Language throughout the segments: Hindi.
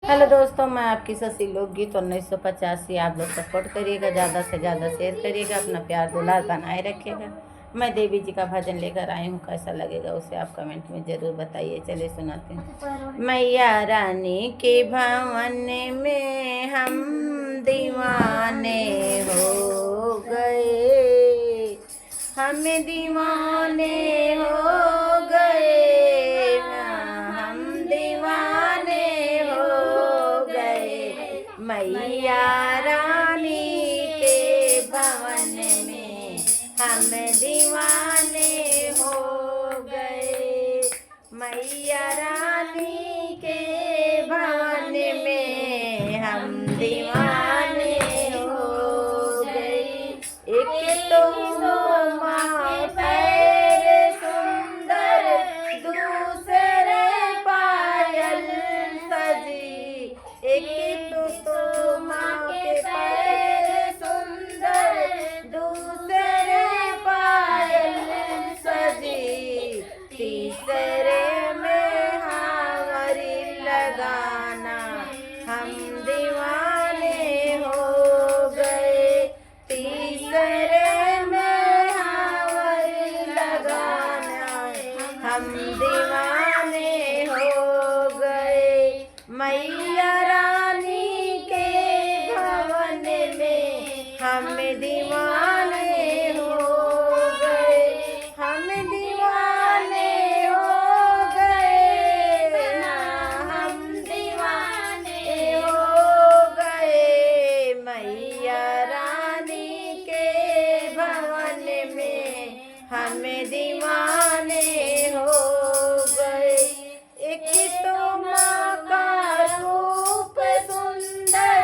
हेलो दोस्तों, मैं आपकी शशि लोकगीत 1985। आप लोग सपोर्ट करिएगा, ज़्यादा से ज़्यादा शेयर करिएगा, अपना प्यार दुलार बनाए रखिएगा। मैं देवी जी का भजन लेकर आई हूँ, कैसा लगेगा उसे आप कमेंट में ज़रूर बताइए। चलिए सुनाते हैं। मैया रानी के भवन में हम दीवाने हो गए, हमें दीवाने हो गए, हम दीवाने हो गए। मैया रानी के भवन में हम दीवाने हो गए। मैया रानी के भवन में हम दीवाने हो गए। एक तो माँ पैर सुंदर, दूसरे पायल सजी। एक तो माँ के पैर सुंदर, दूसरे पायल सजी। तीसरे में हावरी लगाना, हम दीवाने हो गए। तीसरे में हावरी लगाना, हम दीवाने हो गए। मैया रानी के भवन में हम दीवाने हो गए, हम दीवाने हो गए, हम दीवाने हो गए। मैया रानी के भवन में हम दीवाने हो गए। एक तो माँ का रूप सुंदर,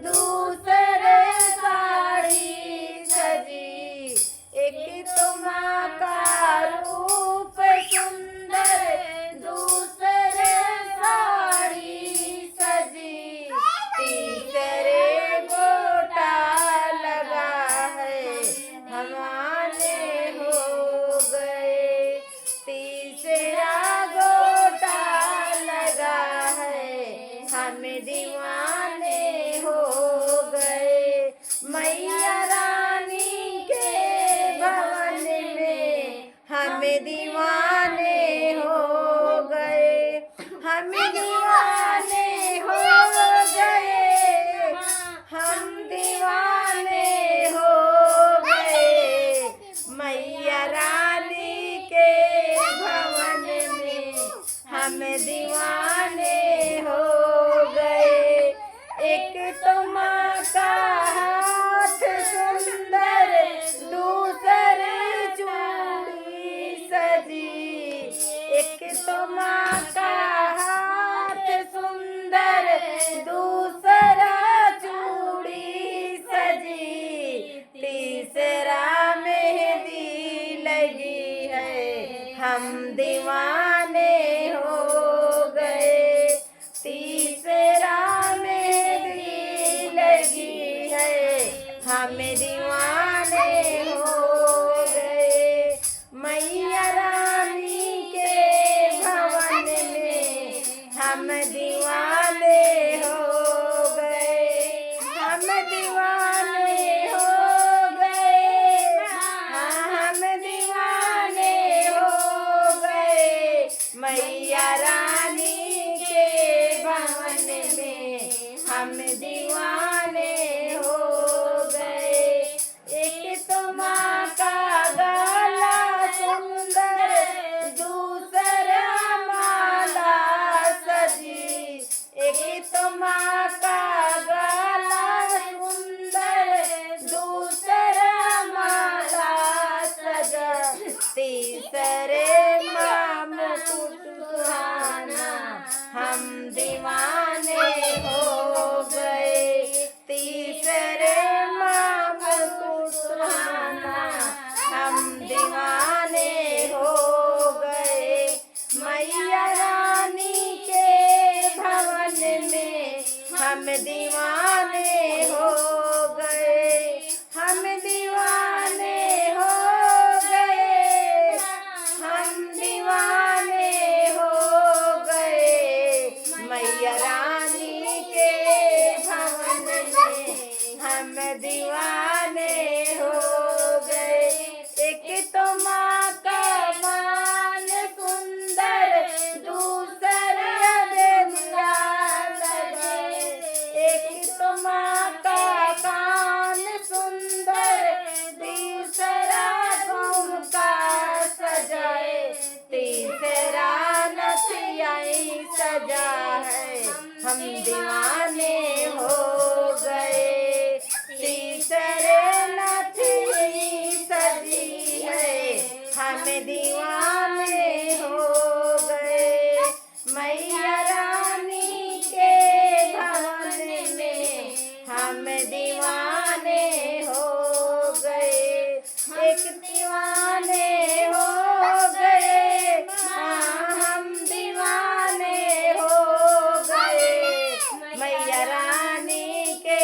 दूसरे साड़ी सजी। एक तो माँ का रूप सुंदर, दूसरे साड़ी सजी। तीसरे गोटा लगा है, हमारे हो गए। तीसरा गोटा लगा है, हम दीवाने हो गए। मैया रानी के भवन में हम दीवाने हो गए, हम दीवाने हो गए, हम दीवाने हो गए। मैया रानी के भवन में हम दीवाने हो गए। एक तो माँ का हाथ सुंदर, दूसरी चूड़ी सजी। एक तो माँ का हाथ सुंदर, दूसरा चूड़ी सजी। तीसरा मेहंदी लगी है, हम दीवाने हो गए। तीसरा मेहंदी लगी है, हम दीवाने हो गए। मैया रानी के भवन में हम दीवाने हो गए, हम दीवाने हो गए, हम दीवाने हो गए। मैया रानी के भवन में हम दीवाने हो गए। एक तो माँ का गला सुंदर, दूसरा माला सजी। एक तो माँ का गला सुंदर, दूसरा माला सजा। तीसरे माँ मुकुट सुहाना, हम दीवाने हो गए। तीसरे माँ मुकुट सुहाना, हम दीवाने हो गए। मैया रानी के भवन में हम दीवाने हो गए, हम दीवाने हो गए, हम दीवाने हो गए। मैया रानी दीवाने हो गए। एक तो माँ का मान सुंदर, दूसरा बेदिया लगे। एक तो माँ का कान सुंदर, तीसरा झुमका सजाए, तीसरा नथियाई सजा है। हम दीवाने हो गए, तीसरे नथी सजी है, हम दीवाने हो गए। मैया रानी के भवन में हम दीवाने हो गए। एक दीवाने हो गए, हाँ हम दीवाने हो गए। मैया रानी के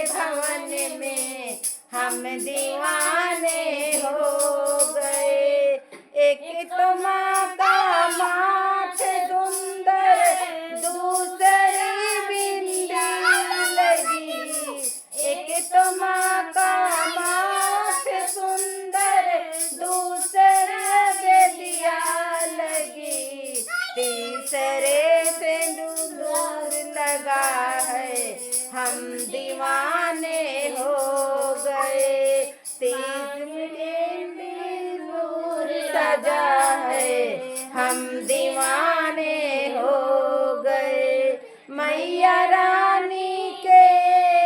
भवन में हम दीवाने हो गए। एक तो माँ का माथ सुंदर, दूसरी बिंदी लगी। एक तो माँ का माथ सुंदर, दूसरा बेदिया लगी, तीसरे से दूर लगा है, हम दीवाने हो गए। तीसरे दूर सजा है, हम दीवाने हो गए। मैया रानी के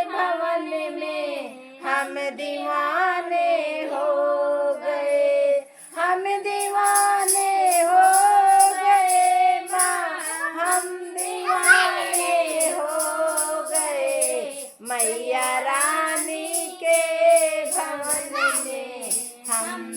भवन में हम दीवाने हो गए। हम दीवाने हो गए माँ, हम दीवाने हो गए। मैया रानी के भवन में हम